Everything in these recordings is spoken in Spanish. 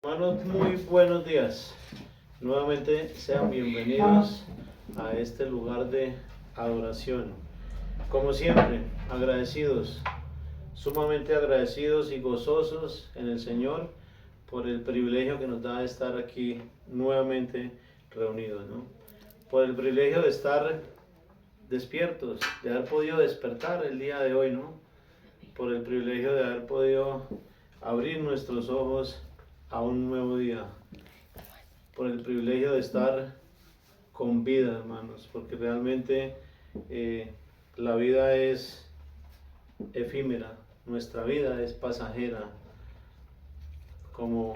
Hermanos, muy buenos días. Nuevamente sean bienvenidos a este lugar de adoración. Como siempre, agradecidos, sumamente agradecidos y gozosos en el Señor por el privilegio que nos da de estar aquí nuevamente reunidos, ¿no? Por el privilegio de estar despiertos, de haber podido despertar el día de hoy, ¿no? Por el privilegio de haber podido abrir nuestros ojos a un nuevo día, por el privilegio de estar con vida, hermanos, porque realmente la vida es efímera, nuestra vida es pasajera, como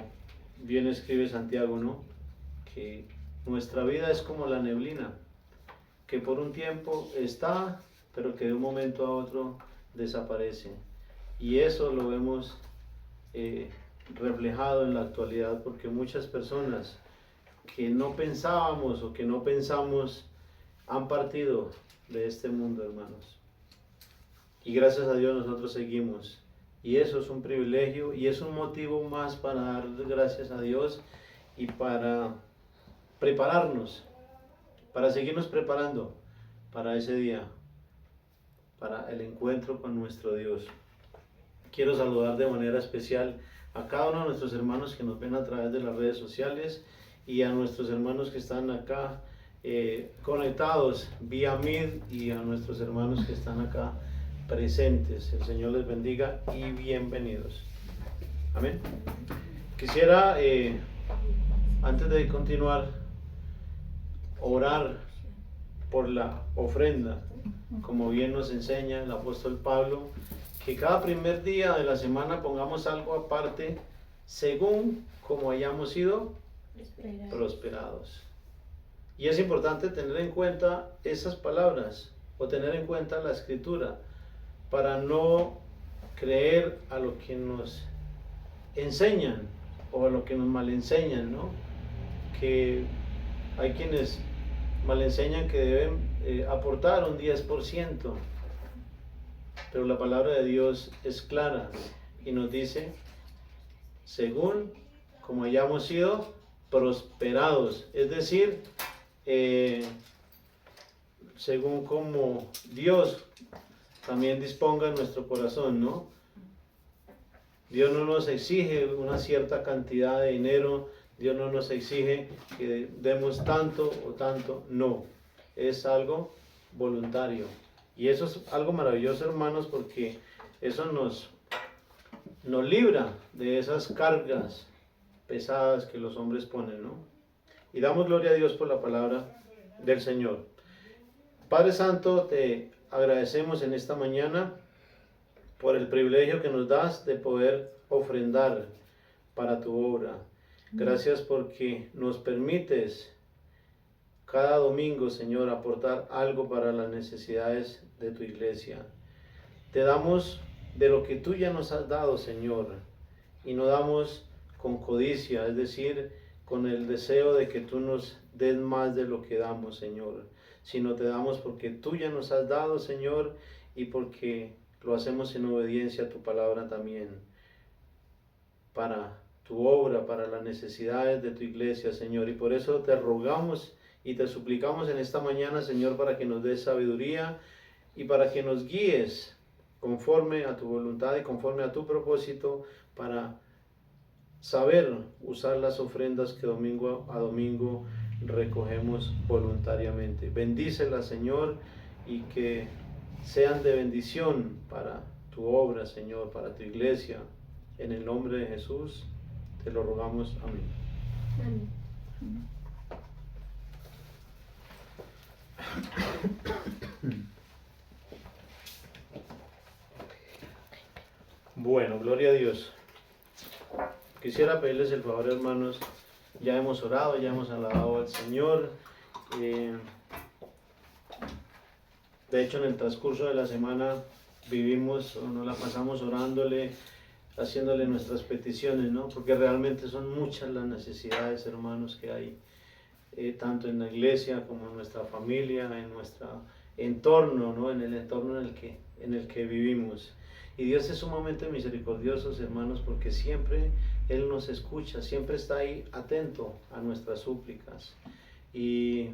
bien escribe Santiago, ¿no? Que nuestra vida es como la neblina, que por un tiempo está, pero que de un momento a otro desaparece. Y eso lo vemos reflejado en la actualidad, porque muchas personas que no pensábamos o que no pensamos han partido de este mundo, hermanos. Y gracias a Dios nosotros seguimos. Y eso es un privilegio y es un motivo más para dar gracias a Dios y para prepararnos, para seguirnos preparando para ese día, para el encuentro con nuestro Dios. Quiero saludar de manera especial a cada uno de nuestros hermanos que nos ven a través de las redes sociales y a nuestros hermanos que están acá conectados vía Meet y a nuestros hermanos que están acá presentes. El Señor les bendiga y bienvenidos. Amén. Quisiera, antes de continuar, orar por la ofrenda, como bien nos enseña el apóstol Pablo, que cada primer día de la semana pongamos algo aparte según como hayamos sido prosperados. Y es importante tener en cuenta esas palabras o tener en cuenta la escritura para no creer a lo que nos enseñan o a lo que nos malenseñan, ¿no? Que hay quienes malenseñan que deben aportar un 10%. Pero la palabra de Dios es clara y nos dice, según como hayamos sido prosperados, es decir, según como Dios también disponga en nuestro corazón, ¿no? Dios no nos exige una cierta cantidad de dinero, Dios no nos exige que demos tanto o tanto, no, es algo voluntario. Y eso es algo maravilloso, hermanos, porque eso nos libra de esas cargas pesadas que los hombres ponen, ¿no? Y damos gloria a Dios por la palabra del Señor. Padre Santo, te agradecemos en esta mañana por el privilegio que nos das de poder ofrendar para tu obra. Gracias porque nos permites cada domingo, Señor, aportar algo para las necesidades de tu iglesia. Te damos de lo que tú ya nos has dado, Señor, y no damos con codicia, es decir, con el deseo de que tú nos des más de lo que damos, Señor, sino te damos porque tú ya nos has dado, Señor, y porque lo hacemos en obediencia a tu palabra también, para tu obra, para las necesidades de tu iglesia, Señor, y por eso te rogamos y te suplicamos en esta mañana, Señor, para que nos des sabiduría y para que nos guíes conforme a tu voluntad y conforme a tu propósito para saber usar las ofrendas que domingo a domingo recogemos voluntariamente. Bendícelas, Señor, y que sean de bendición para tu obra, Señor, para tu iglesia. En el nombre de Jesús te lo rogamos. Amén. Amén. Bueno, gloria a Dios. Quisiera pedirles el favor, hermanos, ya hemos orado, ya hemos alabado al Señor. De hecho, en el transcurso de la semana vivimos o nos la pasamos orándole, haciéndole nuestras peticiones, ¿no? Porque realmente son muchas las necesidades, hermanos, que hay, tanto en la iglesia como en nuestra familia, en nuestro entorno, ¿no? En el entorno en el que vivimos. Y Dios es sumamente misericordioso, hermanos, porque siempre Él nos escucha, siempre está ahí atento a nuestras súplicas. Y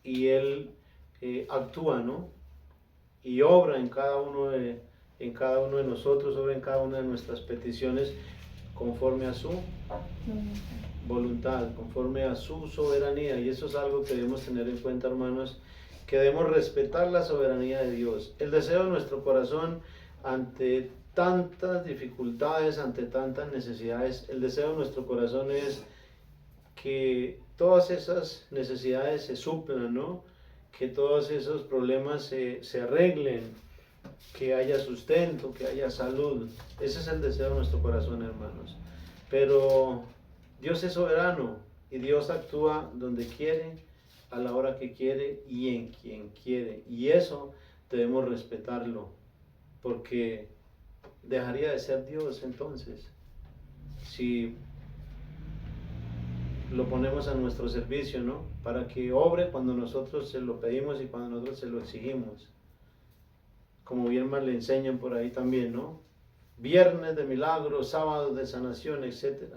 Él actúa, ¿no? Y obra en cada uno de nosotros, obra en cada una de nuestras peticiones conforme a su voluntad, conforme a su soberanía. Y eso es algo que debemos tener en cuenta, hermanos, que debemos respetar la soberanía de Dios. El deseo de nuestro corazón ante tantas dificultades, ante tantas necesidades, el deseo de nuestro corazón es que todas esas necesidades se suplan, ¿no? Que todos esos problemas se arreglen, que haya sustento, que haya salud. Ese es el deseo de nuestro corazón, hermanos. Pero Dios es soberano y Dios actúa donde quiere, a la hora que quiere y en quien quiere. Y eso debemos respetarlo, porque dejaría de ser Dios entonces si lo ponemos a nuestro servicio, ¿no? Para que obre cuando nosotros se lo pedimos y cuando nosotros se lo exigimos. Como bien más le enseñan por ahí también, ¿no? Viernes de milagros, sábados de sanación, etc.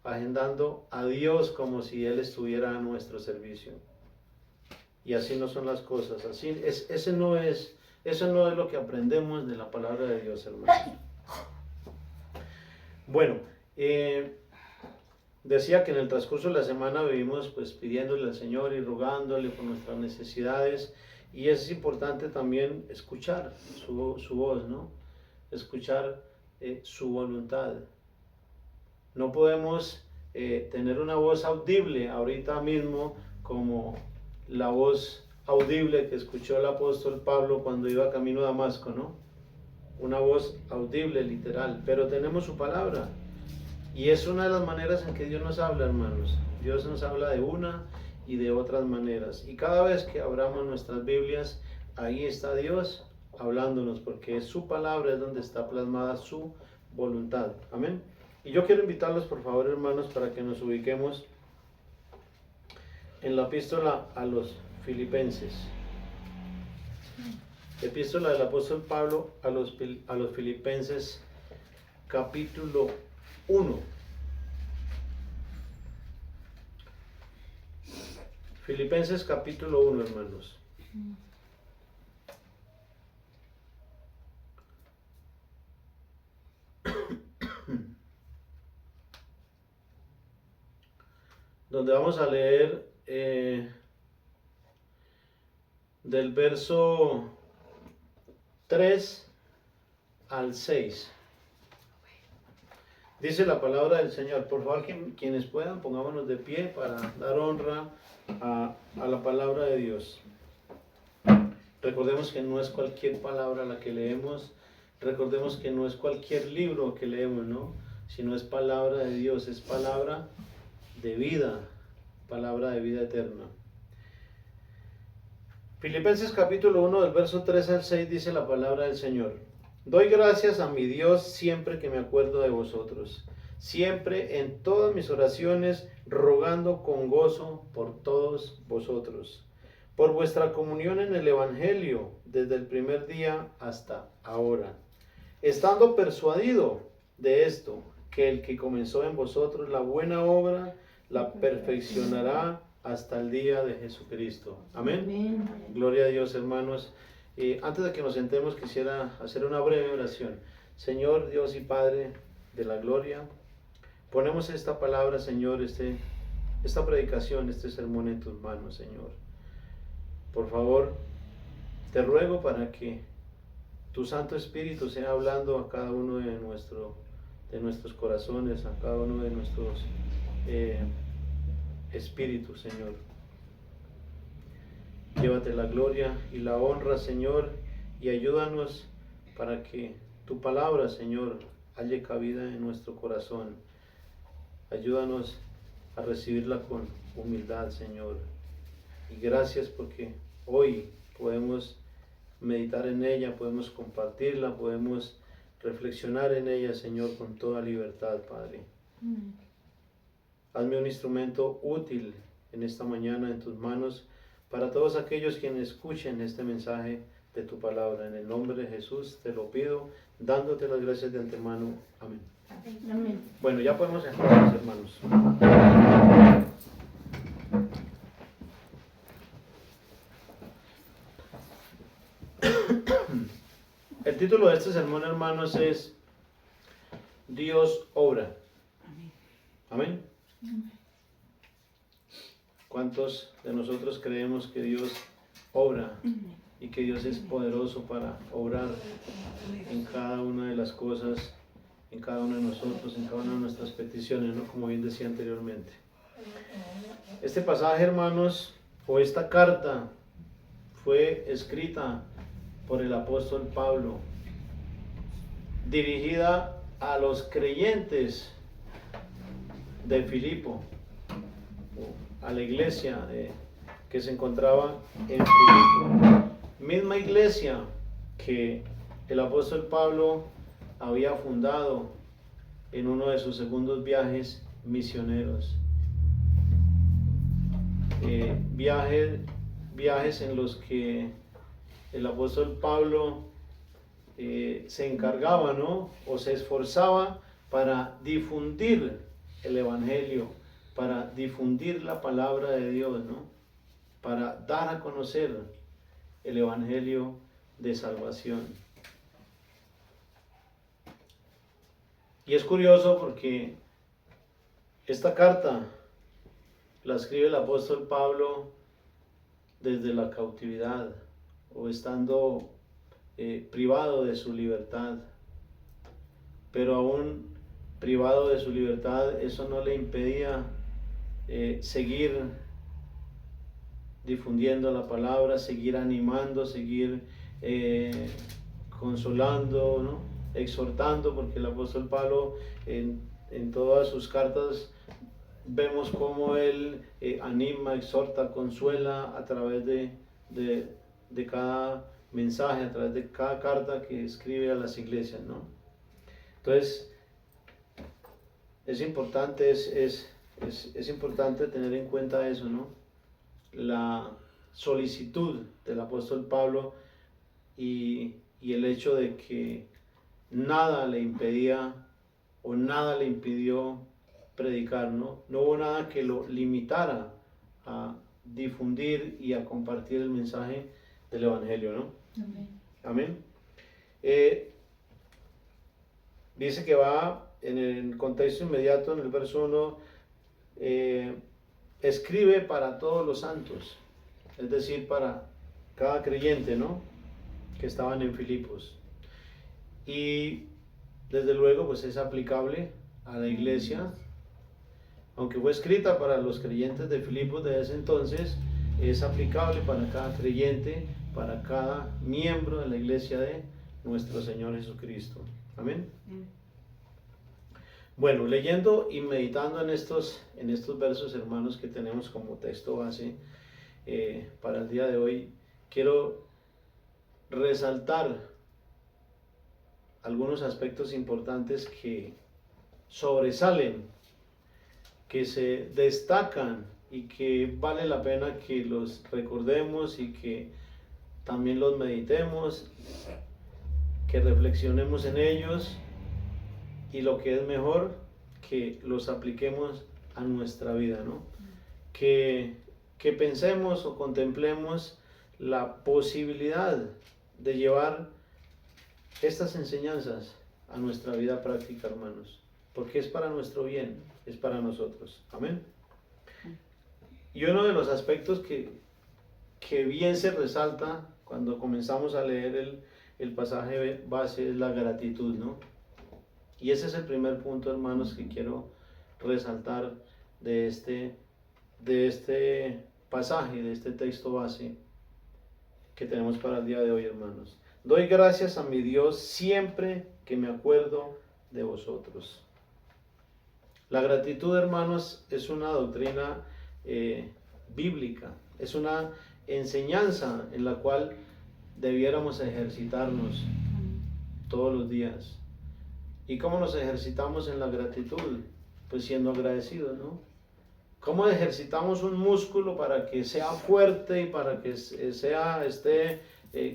Agendando a Dios como si Él estuviera a nuestro servicio. Y así no son las cosas. Eso no es lo que aprendemos de la palabra de Dios, hermanos. Bueno, decía que en el transcurso de la semana vivimos pues pidiéndole al Señor y rogándole por nuestras necesidades, y es importante también escuchar su voz, ¿no? Escuchar su voluntad. No podemos tener una voz audible ahorita mismo como la voz audible que escuchó el apóstol Pablo cuando iba camino a Damasco, ¿no? Una voz audible, literal, pero tenemos su palabra. Y es una de las maneras en que Dios nos habla, hermanos. Dios nos habla de una y de otras maneras. Y cada vez que abramos nuestras Biblias, ahí está Dios hablándonos, porque es su palabra, es donde está plasmada su voluntad. Amén. Y yo quiero invitarlos, por favor, hermanos, para que nos ubiquemos en la epístola a los Filipenses. Epístola del apóstol Pablo a los Filipenses, capítulo 1. Filipenses capítulo 1, hermanos. Donde vamos a leer del verso 3 al 6. Dice la palabra del Señor. Por favor, quienes puedan, pongámonos de pie para dar honra a la palabra de Dios. Recordemos que no es cualquier palabra la que leemos. Recordemos que no es cualquier libro que leemos, ¿no? Sino es palabra de Dios, es palabra de vida eterna. Filipenses capítulo 1 del verso 3 al 6 dice la palabra del Señor. Doy gracias a mi Dios siempre que me acuerdo de vosotros, siempre en todas mis oraciones, rogando con gozo por todos vosotros, por vuestra comunión en el Evangelio desde el primer día hasta ahora, estando persuadido de esto, que el que comenzó en vosotros la buena obra, la perfeccionará hasta el día de Jesucristo. Amén. Amén. Gloria a Dios, hermanos. Antes de que nos sentemos, quisiera hacer una breve oración. Señor Dios y Padre de la gloria, ponemos esta palabra, Señor, esta predicación, este sermón en tus manos, Señor. Por favor, te ruego para que tu Santo Espíritu sea hablando a cada uno de nuestros corazones, a cada uno de nuestros espíritus, Señor. Llévate la gloria y la honra, Señor, y ayúdanos para que tu palabra, Señor, halle cabida en nuestro corazón. Ayúdanos a recibirla con humildad, Señor. Y gracias porque hoy podemos meditar en ella, podemos compartirla, podemos reflexionar en ella, Señor, con toda libertad, Padre. Hazme un instrumento útil en esta mañana en tus manos para todos aquellos quienes escuchen este mensaje de tu palabra. En el nombre de Jesús te lo pido, dándote las gracias de antemano. Amén. Amén. Bueno, ya podemos sentarnos, hermanos. El título de este sermón, hermanos, es Dios obra. Amén. ¿Cuántos de nosotros creemos que Dios obra y que Dios es poderoso para obrar en cada una de las cosas, en cada uno de nosotros, en cada una de nuestras peticiones, ¿no? Como bien decía anteriormente. Este pasaje, hermanos, o esta carta fue escrita por el apóstol Pablo, dirigida a los creyentes de Filipo, a la iglesia que se encontraba en Filipo, misma iglesia que el apóstol Pablo había fundado en uno de sus segundos viajes misioneros. Viajes en los que el apóstol Pablo se encargaba, ¿no? O se esforzaba para difundir el evangelio, para difundir la palabra de Dios, ¿no? Para dar a conocer el evangelio de salvación. Y es curioso porque esta carta la escribe el apóstol Pablo desde la cautividad o estando privado de su libertad. Pero aún privado de su libertad, eso no le impedía seguir difundiendo la palabra, seguir animando, seguir consolando, ¿no? Exhortando, porque el apóstol Pablo en todas sus cartas vemos cómo él anima, exhorta, consuela a través de cada mensaje, a través de cada carta que escribe a las iglesias, ¿no? Entonces, es importante, es importante tener en cuenta eso, ¿no? La solicitud del apóstol Pablo y el hecho de que nada le impedía o nada le impidió predicar, ¿no? No hubo nada que lo limitara a difundir y a compartir el mensaje del evangelio, ¿no? Amén. Amén. Dice que va en el contexto inmediato, en el verso 1, escribe para todos los santos, es decir, para cada creyente, ¿no? Que estaban en Filipos. Y desde luego, pues es aplicable a la iglesia, aunque fue escrita para los creyentes de Filipos de ese entonces, es aplicable para cada creyente, para cada miembro de la iglesia de nuestro Señor Jesucristo. Amén. Bueno, leyendo y meditando en estos versos, hermanos, que tenemos como texto base para el día de hoy, quiero resaltar algunos aspectos importantes que sobresalen, que se destacan y que vale la pena que los recordemos y que también los meditemos, que reflexionemos en ellos y lo que es mejor, que los apliquemos a nuestra vida, ¿no? Que pensemos o contemplemos la posibilidad de llevar estas enseñanzas a nuestra vida práctica, hermanos, porque es para nuestro bien, es para nosotros. Amén. Y uno de los aspectos que bien se resalta cuando comenzamos a leer el pasaje base es la gratitud, ¿no? Y ese es el primer punto, hermanos, que quiero resaltar de este pasaje, de este texto base que tenemos para el día de hoy, hermanos. Doy gracias a mi Dios siempre que me acuerdo de vosotros. La gratitud, hermanos, es una doctrina bíblica, es una enseñanza en la cual debiéramos ejercitarnos todos los días. ¿Y cómo nos ejercitamos en la gratitud? Pues siendo agradecidos, ¿no? ¿Cómo ejercitamos un músculo para que sea fuerte y para que esté,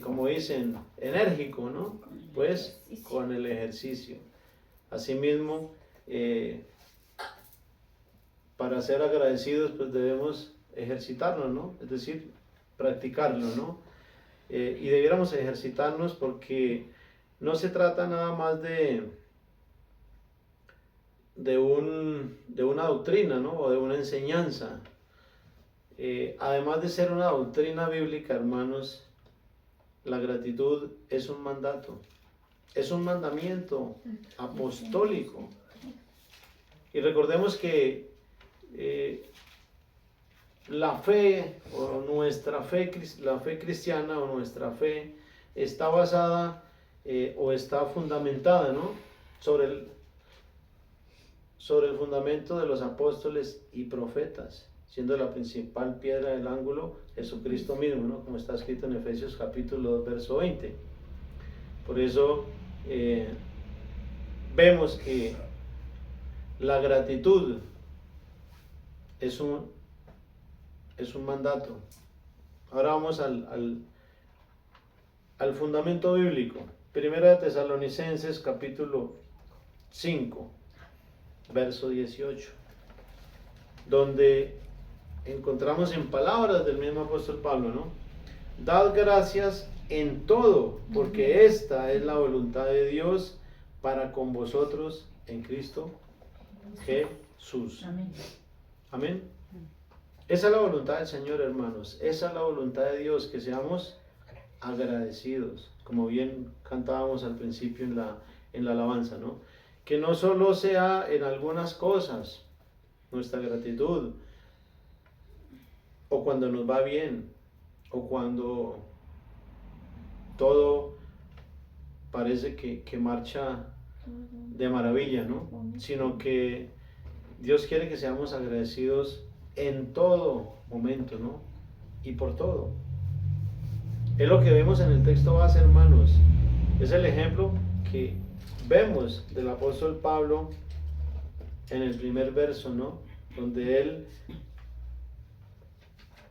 como dicen, enérgico, ¿no? Pues con el ejercicio. Asimismo, para ser agradecidos, pues debemos ejercitarnos, ¿no? Es decir, practicarlo, ¿no? Y debiéramos ejercitarnos porque no se trata nada más de una doctrina, ¿no? O de una enseñanza. Además de ser una doctrina bíblica, hermanos, la gratitud es un mandato, es un mandamiento apostólico. Y recordemos que la fe o nuestra fe, la fe cristiana o nuestra fe está basada o está fundamentada, ¿no? sobre el fundamento de los apóstoles y profetas, siendo la principal piedra del ángulo Jesucristo mismo, ¿no? Como está escrito en Efesios capítulo 2, verso 20. Por eso vemos que la gratitud es un mandato. Ahora vamos al fundamento bíblico. Primera de Tesalonicenses capítulo 5, verso 18, donde encontramos en palabras del mismo apóstol Pablo, ¿no? Dad gracias en todo, porque esta es la voluntad de Dios para con vosotros en Cristo Jesús. Amén. Amén. Esa es la voluntad del Señor, hermanos. Esa es la voluntad de Dios, que seamos agradecidos, como bien cantábamos al principio en la alabanza, ¿no? Que no solo sea en algunas cosas nuestra gratitud, o cuando nos va bien, o cuando todo parece que marcha de maravilla, ¿no? Sino que Dios quiere que seamos agradecidos en todo momento, ¿no? Y por todo. Es lo que vemos en el texto base, hermanos. Es el ejemplo que vemos del apóstol Pablo en el primer verso, ¿no? Donde él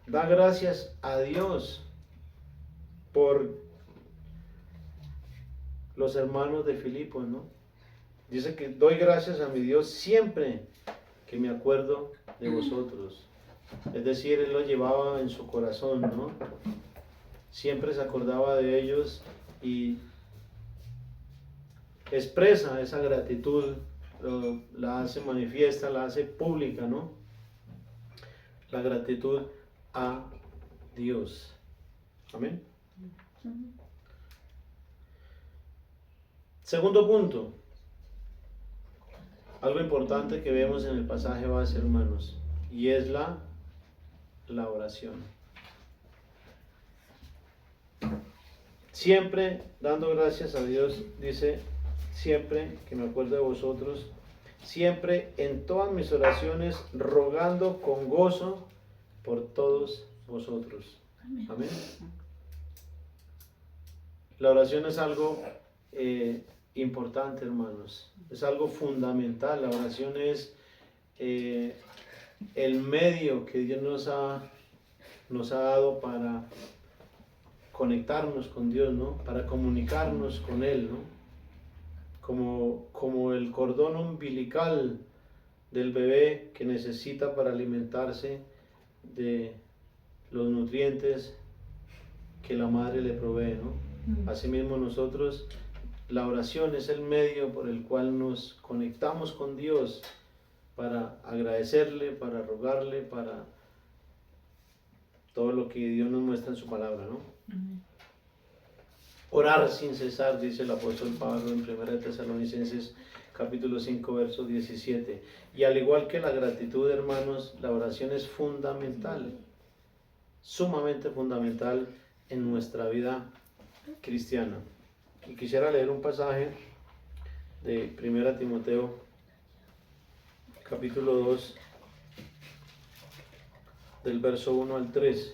da gracias a Dios por los hermanos de Filipos, ¿no? Dice que doy gracias a mi Dios siempre que me acuerdo de vosotros. Es decir, él lo llevaba en su corazón, ¿no? Siempre se acordaba de ellos y expresa esa gratitud, la hace manifiesta, la hace pública, ¿no? La gratitud a Dios. Amén. Segundo punto, algo importante que vemos en el pasaje base, hermanos, y es la oración. Siempre dando gracias a Dios, dice, siempre que me acuerdo de vosotros, siempre en todas mis oraciones, rogando con gozo por todos vosotros. Amén. La oración es algo importante, hermanos. Es algo fundamental. La oración es el medio que Dios nos ha dado para conectarnos con Dios, ¿no? Para comunicarnos con Él, ¿no? Como el cordón umbilical del bebé que necesita para alimentarse de los nutrientes que la madre le provee, ¿no? Asimismo nosotros, la oración es el medio por el cual nos conectamos con Dios para agradecerle, para rogarle, para todo lo que Dios nos muestra en su palabra, ¿no? Orar sin cesar, dice el apóstol Pablo en 1 Tesalonicenses capítulo 5, verso 17. Y al igual que la gratitud, hermanos, la oración es fundamental, sumamente fundamental en nuestra vida cristiana. Y quisiera leer un pasaje de 1 Timoteo capítulo 2 del verso 1 al 3,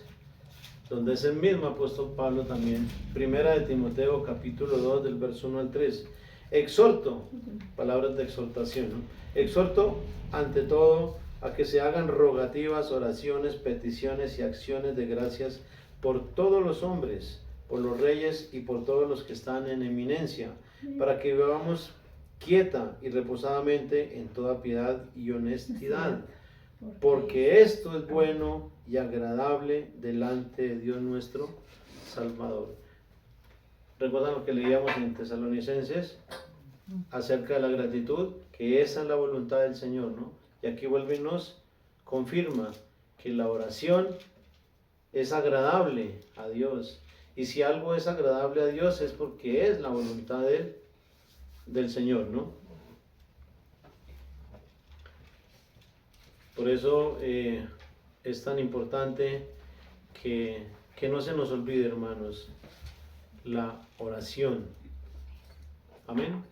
donde es el mismo apóstol Pablo también. 1 Timoteo capítulo 2 del verso 1 al 3. Exhorto, palabras de exhortación, ¿no? Exhorto ante todo a que se hagan rogativas, oraciones, peticiones y acciones de gracias por todos los hombres, por los reyes y por todos los que están en eminencia, para que vivamos quieta y reposadamente en toda piedad y honestidad, porque esto es bueno y agradable delante de Dios nuestro Salvador. ¿Recuerdan lo que leíamos en Tesalonicenses acerca de la gratitud? Que esa es la voluntad del Señor, ¿no? Y aquí vuelve y nos confirma que la oración es agradable a Dios. Y si algo es agradable a Dios es porque es la voluntad del Señor, ¿no? Por eso es tan importante que no se nos olvide, hermanos, la oración. Amén.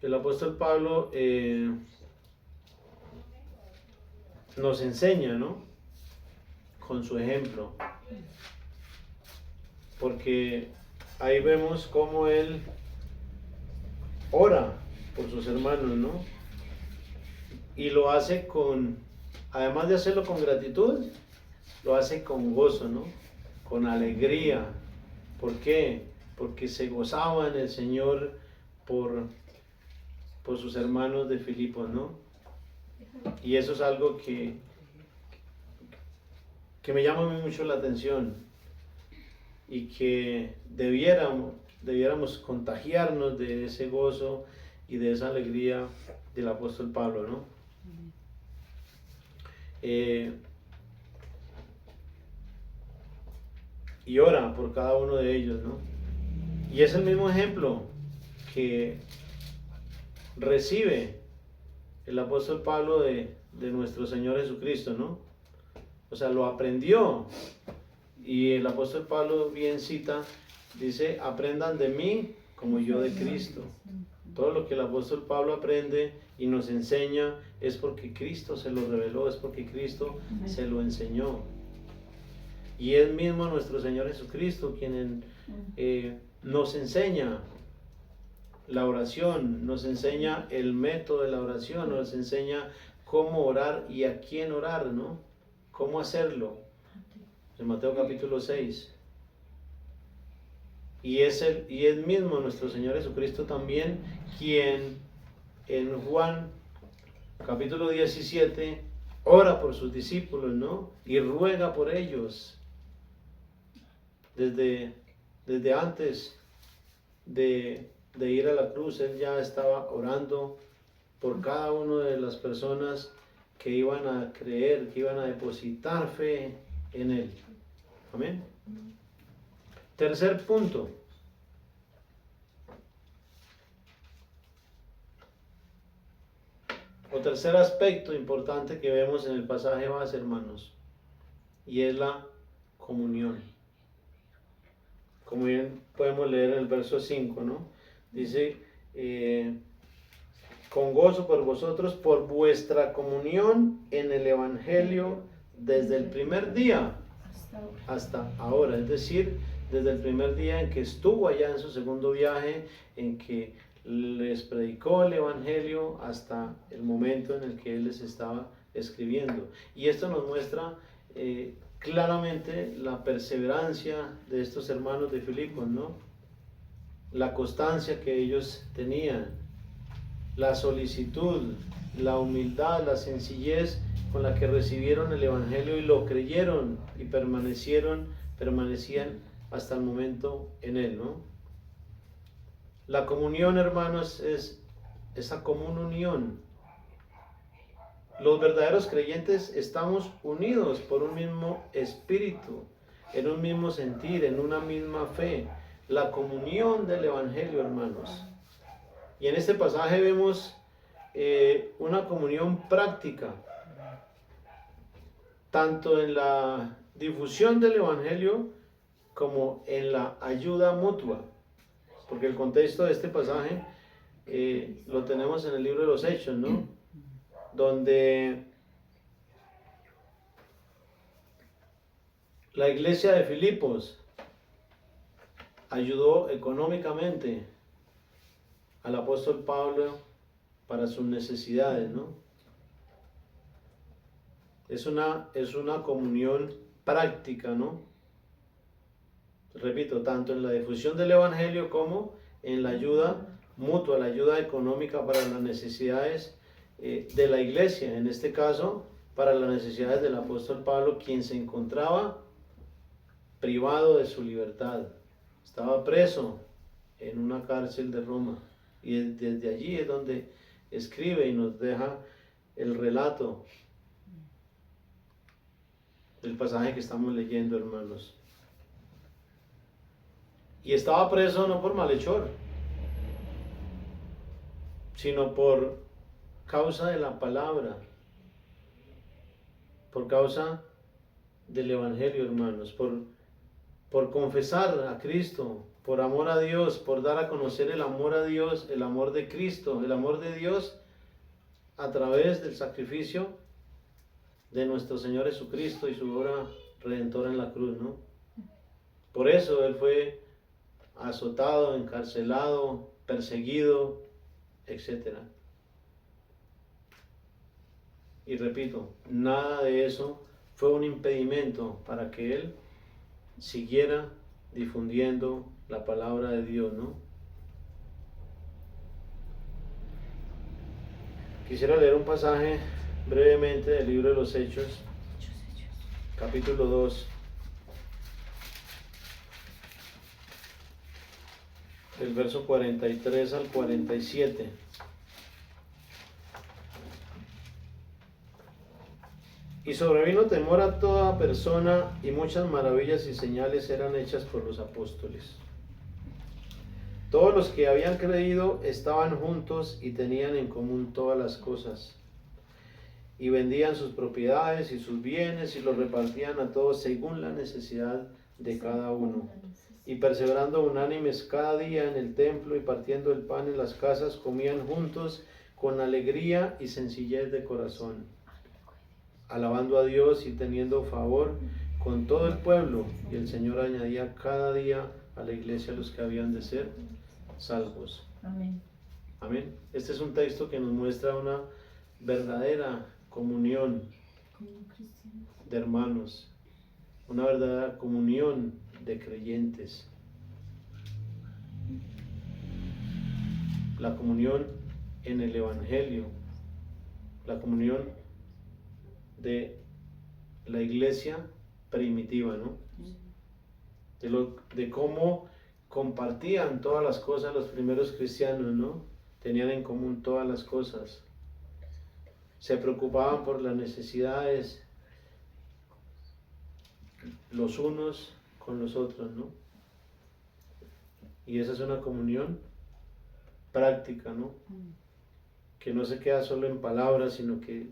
El apóstol Pablo nos enseña, ¿no? Con su ejemplo. Porque ahí vemos cómo él ora por sus hermanos, ¿no? Y lo hace además de hacerlo con gratitud, lo hace con gozo, ¿no? Con alegría. ¿Por qué? Porque se gozaba en el Señor por sus hermanos de Filipos, ¿no? Y eso es algo que me llama mucho la atención y que debiéramos contagiarnos de ese gozo y de esa alegría del apóstol Pablo, ¿no? Y ora por cada uno de ellos, ¿no? Y es el mismo ejemplo que recibe el apóstol Pablo de nuestro Señor Jesucristo, ¿no? O sea, lo aprendió. Y el apóstol Pablo bien cita, dice, aprendan de mí como yo de Cristo. Todo lo que el apóstol Pablo aprende y nos enseña es porque Cristo se lo reveló, es porque Cristo se lo enseñó. Y es mismo nuestro Señor Jesucristo quien nos enseña la oración, nos enseña el método de la oración, nos enseña cómo orar y a quién orar, ¿no? Cómo hacerlo. En Mateo capítulo 6. Y es mismo nuestro Señor Jesucristo también quien en Juan capítulo 17 ora por sus discípulos, ¿no? Y ruega por ellos. Desde antes de ir a la cruz, él ya estaba orando por cada una de las personas que iban a creer, que iban a depositar fe en él. Amén. Tercer punto. O tercer aspecto importante que vemos en el pasaje base, hermanos, y es la comunión. Como bien podemos leer en el verso 5, ¿no? Dice, con gozo por vosotros, por vuestra comunión en el Evangelio desde el primer día hasta ahora. Es decir, desde el primer día en que estuvo allá en su segundo viaje, en que les predicó el Evangelio hasta el momento en el que él les estaba escribiendo. Y esto nos muestra claramente la perseverancia de estos hermanos de Filipos, ¿no? La constancia que ellos tenían, la solicitud, la humildad, la sencillez con la que recibieron el Evangelio y lo creyeron y permanecían hasta el momento en él, ¿no? La comunión, hermanos, es esa común unión. Los verdaderos creyentes estamos unidos por un mismo espíritu, en un mismo sentir, en una misma fe. La comunión del Evangelio, hermanos. Y en este pasaje vemos una comunión práctica, tanto en la difusión del Evangelio como en la ayuda mutua. Porque el contexto de este pasaje lo tenemos en el libro de los Hechos, ¿no? Donde la iglesia de Filipos ayudó económicamente al apóstol Pablo para sus necesidades, ¿no? Es una comunión práctica, ¿no? Repito, tanto en la difusión del Evangelio como en la ayuda mutua, la ayuda económica para las necesidades de la iglesia, en este caso para las necesidades del apóstol Pablo, quien se encontraba privado de su libertad, estaba preso en una cárcel de Roma, y desde allí es donde escribe y nos deja el relato del pasaje que estamos leyendo, hermanos. Y estaba preso no por malhechor, sino por causa de la palabra, por causa del Evangelio, hermanos, por confesar a Cristo, por amor a Dios, por dar a conocer el amor a Dios, el amor de Cristo, el amor de Dios a través del sacrificio de nuestro Señor Jesucristo y su obra redentora en la cruz, ¿no? Por eso Él fue azotado, encarcelado, perseguido, etc. Y repito, nada de eso fue un impedimento para que Él siguiera difundiendo la palabra de Dios, ¿no? Quisiera leer un pasaje brevemente del libro de los Hechos, capítulo 2, del verso 43 al 47. Y sobrevino temor a toda persona, y muchas maravillas y señales eran hechas por los apóstoles. Todos los que habían creído estaban juntos y tenían en común todas las cosas, y vendían sus propiedades y sus bienes y los repartían a todos según la necesidad de cada uno. Y perseverando unánimes cada día en el templo y partiendo el pan en las casas, comían juntos con alegría y sencillez de corazón, alabando a Dios y teniendo favor con todo el pueblo. Y el Señor añadía cada día a la iglesia los que habían de ser salvos. Amén. Amén. Este es un texto que nos muestra una verdadera comunión de hermanos, una verdadera comunión de creyentes. La comunión en el Evangelio, la comunión de la iglesia primitiva, ¿no? De cómo compartían todas las cosas los primeros cristianos, ¿no? Tenían en común todas las cosas. Se preocupaban por las necesidades los unos con los otros, ¿no? Y esa es una comunión práctica, ¿no? Que no se queda solo en palabras, sino que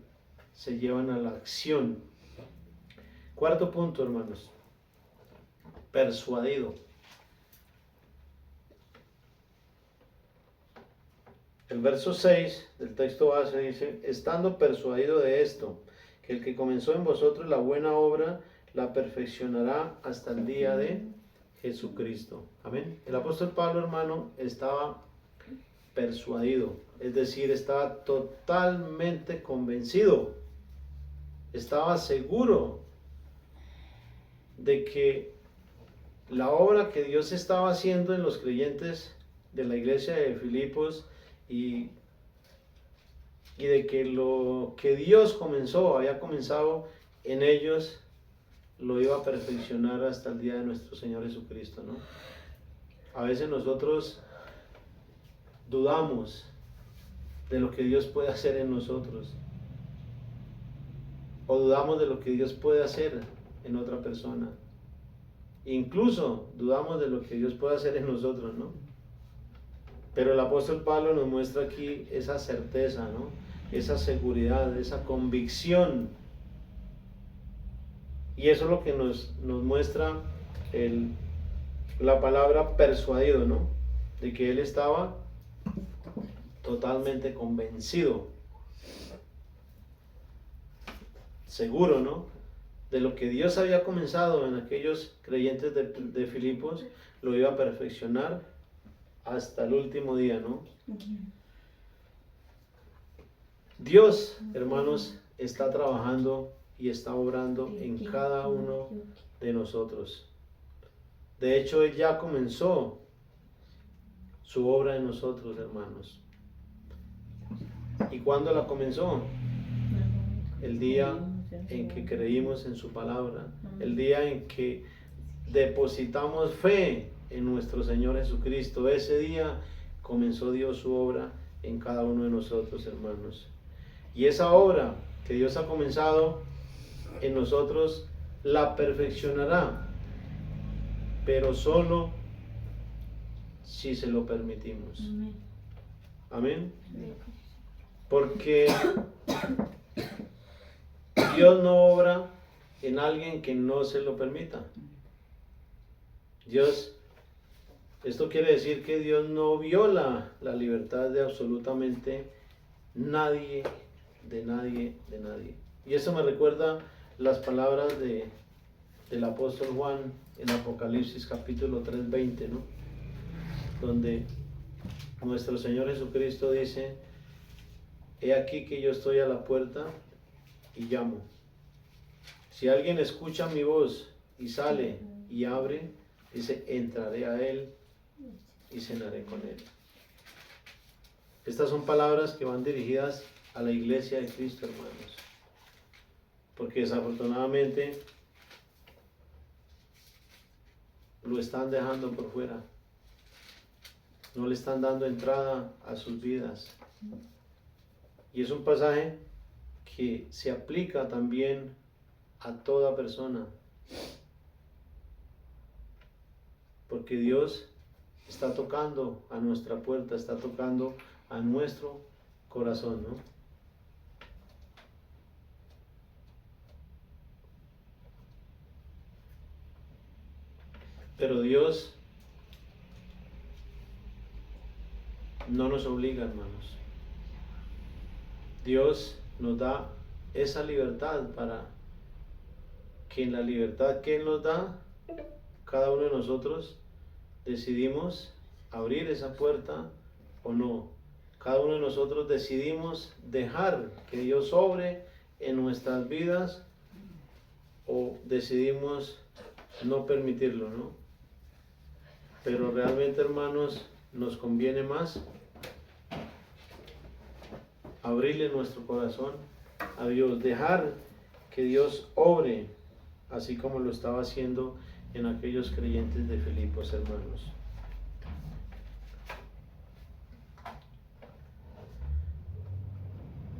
se llevan a la acción. Cuarto punto, hermanos. Persuadido. El verso 6 del texto base dice: estando persuadido de esto, que el que comenzó en vosotros la buena obra, la perfeccionará hasta el día de Jesucristo. Amén. El apóstol Pablo, hermano, estaba persuadido, es decir, estaba totalmente convencido, estaba seguro de que la obra que Dios estaba haciendo en los creyentes de la iglesia de Filipos y de que lo que Dios había comenzado en ellos, lo iba a perfeccionar hasta el día de nuestro Señor Jesucristo, ¿no? A veces nosotros dudamos de lo que Dios puede hacer en nosotros, o dudamos de lo que Dios puede hacer en otra persona. Incluso dudamos de lo que Dios puede hacer en nosotros, ¿no? Pero el apóstol Pablo nos muestra aquí esa certeza, ¿no? Esa seguridad, esa convicción. Y eso es lo que nos muestra la palabra persuadido, ¿no? De que él estaba totalmente convencido, seguro, ¿no? De lo que Dios había comenzado en aquellos creyentes de Filipos, lo iba a perfeccionar hasta el último día, ¿no? Dios, hermanos, está trabajando y está obrando en cada uno de nosotros. De hecho, Él ya comenzó su obra en nosotros, hermanos. ¿Y cuándo la comenzó? El día en que creímos en su palabra, el día en que depositamos fe en nuestro Señor Jesucristo. Ese día comenzó Dios su obra en cada uno de nosotros, hermanos. Y esa obra que Dios ha comenzado en nosotros la perfeccionará, pero solo si se lo permitimos. Amén. Porque Dios no obra en alguien que no se lo permita. Esto quiere decir que Dios no viola la libertad de absolutamente nadie, de nadie, de nadie. Y eso me recuerda las palabras del apóstol Juan en Apocalipsis capítulo 3:20, ¿no? Donde nuestro Señor Jesucristo dice: he aquí que yo estoy a la puerta y llamo. Si alguien escucha mi voz y sale y abre, dice, entraré a él y cenaré con él. Estas son palabras que van dirigidas a la iglesia de Cristo, hermanos. Porque desafortunadamente lo están dejando por fuera. No le están dando entrada a sus vidas. Y es un pasaje que se aplica también a toda persona. Porque Dios está tocando a nuestra puerta, está tocando a nuestro corazón, ¿no? Pero Dios no nos obliga, hermanos. Dios nos da esa libertad para que en la libertad que Él nos da, cada uno de nosotros decidimos abrir esa puerta o no. Cada uno de nosotros decidimos dejar que Dios obre en nuestras vidas o decidimos no permitirlo, ¿no? Pero realmente, hermanos, nos conviene más abrirle nuestro corazón a Dios, dejar que Dios obre, así como lo estaba haciendo en aquellos creyentes de Filipos, hermanos.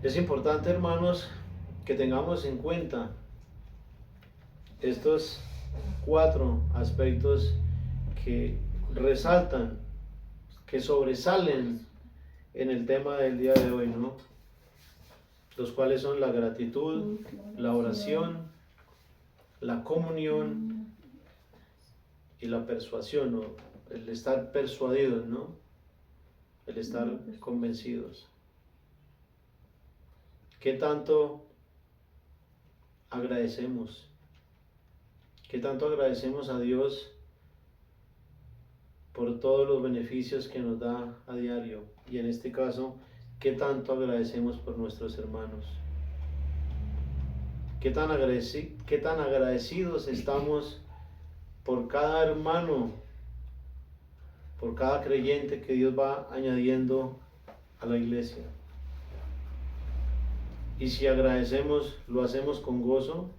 Es importante, hermanos, que tengamos en cuenta estos 4 aspectos que resaltan, que sobresalen en el tema del día de hoy, ¿no? Los cuales son la gratitud, la oración, la comunión y la persuasión, ¿no? El estar persuadidos, ¿no? El estar convencidos. ¿Qué tanto agradecemos? ¿Qué tanto agradecemos a Dios por todos los beneficios que nos da a diario? Y en este caso, ¿qué tanto agradecemos por nuestros hermanos? ¿Qué tan agradecidos estamos por cada hermano, por cada creyente que Dios va añadiendo a la iglesia? Y si agradecemos, ¿lo hacemos con gozo?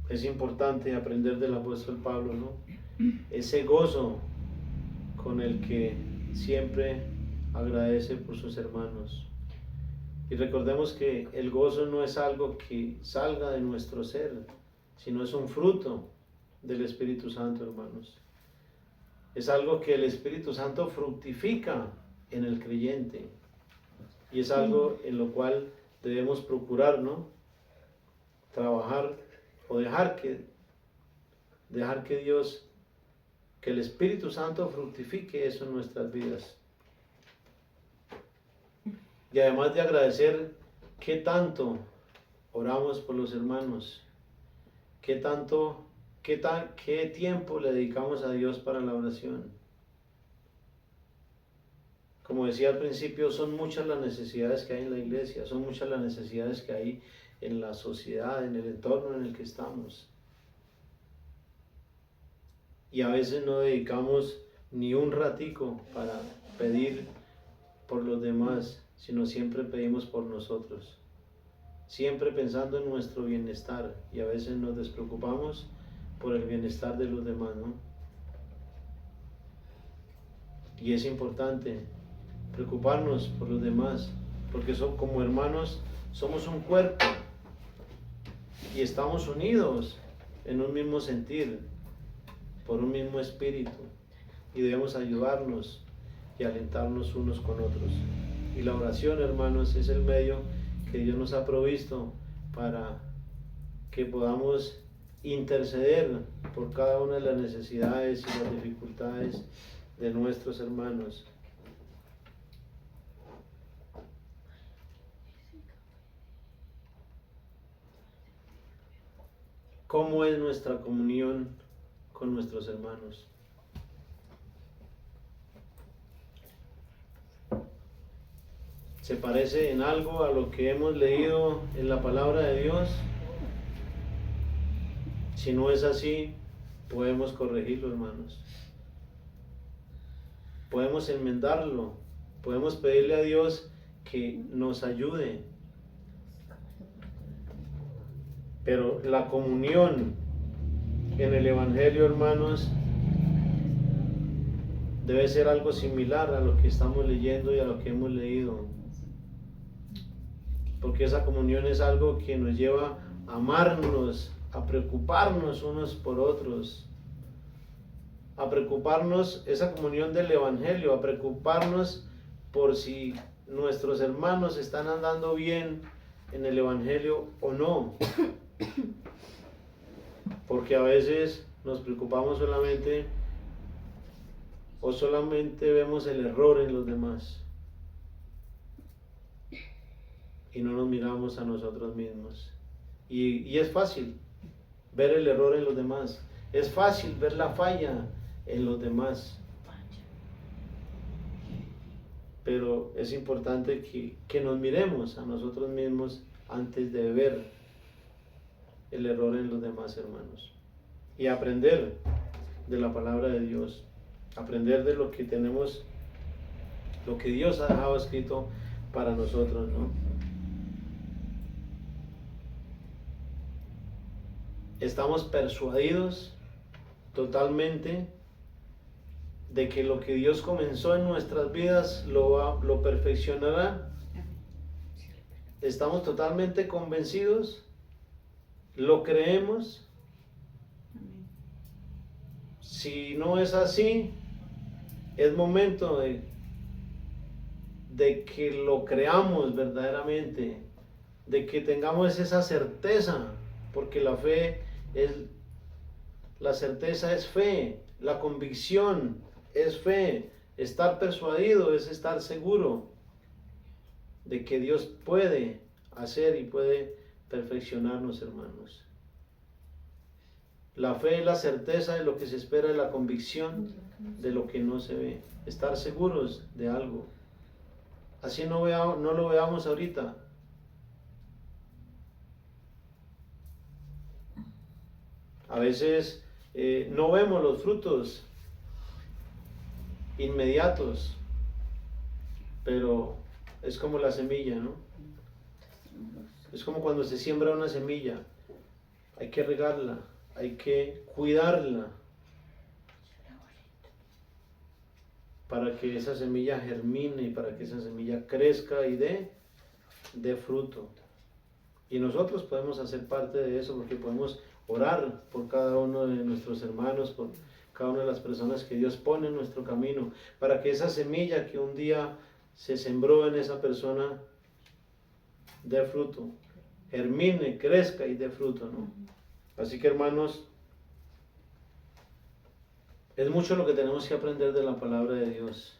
Es importante aprender del apóstol Pablo, ¿no? Ese gozo con el que siempre agradece por sus hermanos. Y recordemos que el gozo no es algo que salga de nuestro ser, sino es un fruto del Espíritu Santo, hermanos. Es algo que el Espíritu Santo fructifica en el creyente. Y es algo en lo cual debemos procurar, ¿no? Trabajar o dejar que Dios, que el Espíritu Santo fructifique eso en nuestras vidas. Y además de agradecer, ¿qué tanto oramos por los hermanos? ¿Qué tiempo le dedicamos a Dios para la oración? Como decía al principio, son muchas las necesidades que hay en la iglesia, son muchas las necesidades que hay en la sociedad, en el entorno en el que estamos. Y a veces no dedicamos ni un ratico para pedir por los demás, sino siempre pedimos por nosotros. Siempre pensando en nuestro bienestar, y a veces nos despreocupamos por el bienestar de los demás, ¿no? Y es importante preocuparnos por los demás, porque como hermanos somos un cuerpo y estamos unidos en un mismo sentir, por un mismo espíritu, y debemos ayudarnos y alentarnos unos con otros. Y la oración, hermanos, es el medio que Dios nos ha provisto para que podamos interceder por cada una de las necesidades y las dificultades de nuestros hermanos. ¿Cómo es nuestra comunión con nuestros hermanos? ¿Se parece en algo a lo que hemos leído en la palabra de Dios? Si no es así, podemos corregirlo, hermanos. Podemos enmendarlo. Podemos pedirle a Dios que nos ayude. Pero la comunión en el Evangelio, hermanos, debe ser algo similar a lo que estamos leyendo y a lo que hemos leído. Porque esa comunión es algo que nos lleva a amarnos, a preocuparnos unos por otros, a preocuparnos, esa comunión del Evangelio, a preocuparnos por si nuestros hermanos están andando bien en el Evangelio o no. Porque a veces nos preocupamos solamente vemos el error en los demás y no nos miramos a nosotros mismos. Y es fácil ver el error en los demás, es fácil ver la falla en los demás, pero es importante que nos miremos a nosotros mismos antes de ver el error en los demás, hermanos, y aprender de la palabra de Dios, aprender de lo que tenemos, lo que Dios ha dejado escrito para nosotros, ¿no? Estamos persuadidos totalmente de que lo que Dios comenzó en nuestras vidas lo perfeccionará. Estamos totalmente convencidos, lo creemos. Si no es así, es momento de que lo creamos verdaderamente, de que tengamos esa certeza, porque la certeza es fe, la convicción es fe, estar persuadido es estar seguro de que Dios puede hacer y puede perfeccionarnos, hermanos. La fe es la certeza de lo que se espera, la convicción de lo que no se ve, estar seguros de algo. Así no lo veamos ahorita. A veces no vemos los frutos inmediatos, pero es como la semilla, ¿no? Es como cuando se siembra una semilla, hay que regarla, hay que cuidarla para que esa semilla germine y para que esa semilla crezca y dé fruto. Y nosotros podemos hacer parte de eso porque podemos orar por cada uno de nuestros hermanos, por cada una de las personas que Dios pone en nuestro camino, para que esa semilla que un día se sembró en esa persona dé fruto, germine, crezca y dé fruto, ¿no? Así que, hermanos, es mucho lo que tenemos que aprender de la palabra de Dios.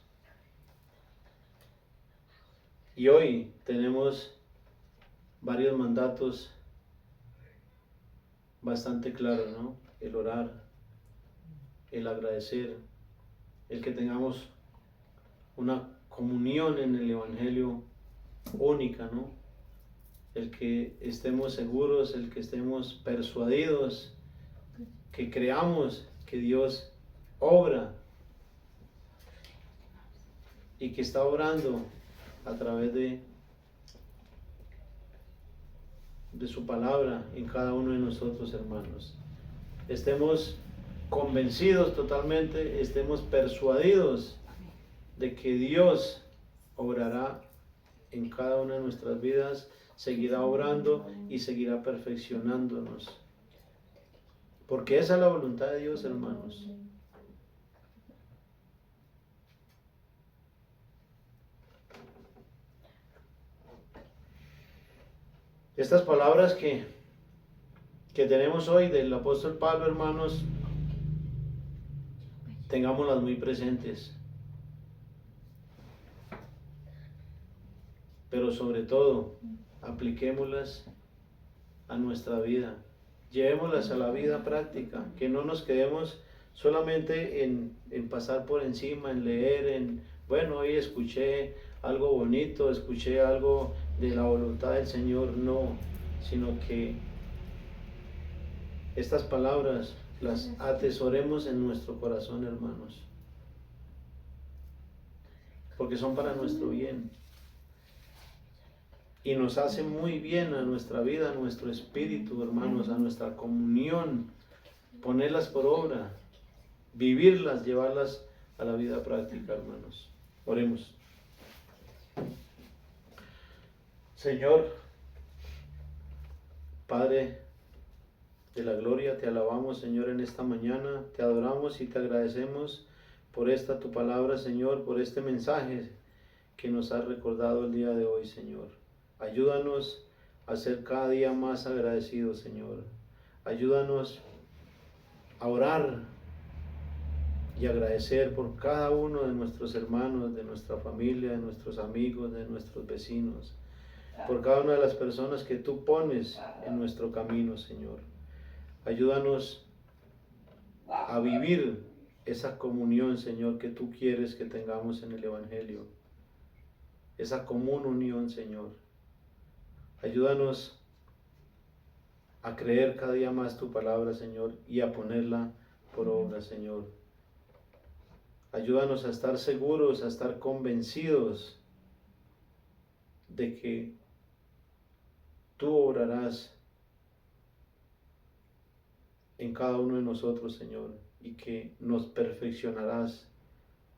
Y hoy tenemos varios mandatos bastante claros, ¿no? El orar, el agradecer, el que tengamos una comunión en el Evangelio única, ¿no? El que estemos seguros, el que estemos persuadidos, que creamos que Dios obra y que está obrando a través de su palabra en cada uno de nosotros, hermanos. Estemos convencidos totalmente, estemos persuadidos de que Dios obrará en cada una de nuestras vidas, seguirá obrando y seguirá perfeccionándonos. Porque esa es la voluntad de Dios, hermanos. Estas palabras que tenemos hoy del apóstol Pablo, hermanos, tengámoslas muy presentes. Pero sobre todo, apliquémoslas a nuestra vida. Llevémoslas a la vida práctica, que no nos quedemos solamente en pasar por encima, en leer, bueno, hoy escuché algo bonito, escuché algo de la voluntad del Señor, no, sino que estas palabras las atesoremos en nuestro corazón, hermanos, porque son para nuestro bien. Y nos hace muy bien a nuestra vida, a nuestro espíritu, hermanos, a nuestra comunión, ponerlas por obra, vivirlas, llevarlas a la vida práctica, hermanos. Oremos. Señor, Padre de la gloria, te alabamos, Señor, en esta mañana, te adoramos y te agradecemos por esta tu palabra, Señor, por este mensaje que nos has recordado el día de hoy, Señor. Ayúdanos a ser cada día más agradecidos, Señor. Ayúdanos a orar y agradecer por cada uno de nuestros hermanos, de nuestra familia, de nuestros amigos, de nuestros vecinos, por cada una de las personas que tú pones en nuestro camino, Señor. Ayúdanos a vivir esa comunión, Señor, que tú quieres que tengamos en el Evangelio. Esa común unión, Señor. Ayúdanos a creer cada día más tu palabra, Señor, y a ponerla por obra, Señor. Ayúdanos a estar seguros, a estar convencidos de que tú obrarás en cada uno de nosotros, Señor, y que nos perfeccionarás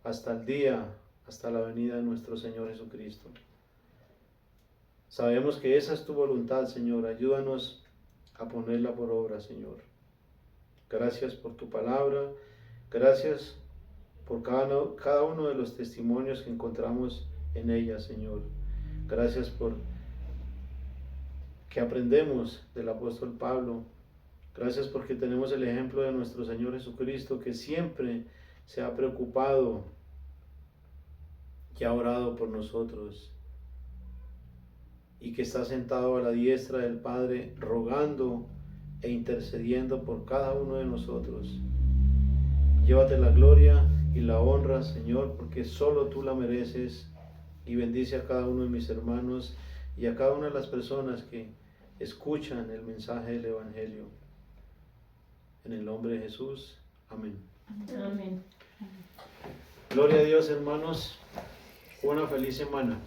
hasta el día, hasta la venida de nuestro Señor Jesucristo. Sabemos que esa es tu voluntad, Señor. Ayúdanos a ponerla por obra, Señor. Gracias por tu palabra. Gracias por cada uno de los testimonios que encontramos en ella, Señor. Gracias por que aprendemos del apóstol Pablo. Gracias porque tenemos el ejemplo de nuestro Señor Jesucristo, que siempre se ha preocupado y ha orado por nosotros, y que está sentado a la diestra del Padre, rogando e intercediendo por cada uno de nosotros. Llévate la gloria y la honra, Señor, porque solo tú la mereces, y bendice a cada uno de mis hermanos y a cada una de las personas que escuchan el mensaje del Evangelio. En el nombre de Jesús. Amén. Amén. Gloria a Dios, hermanos. Una feliz semana.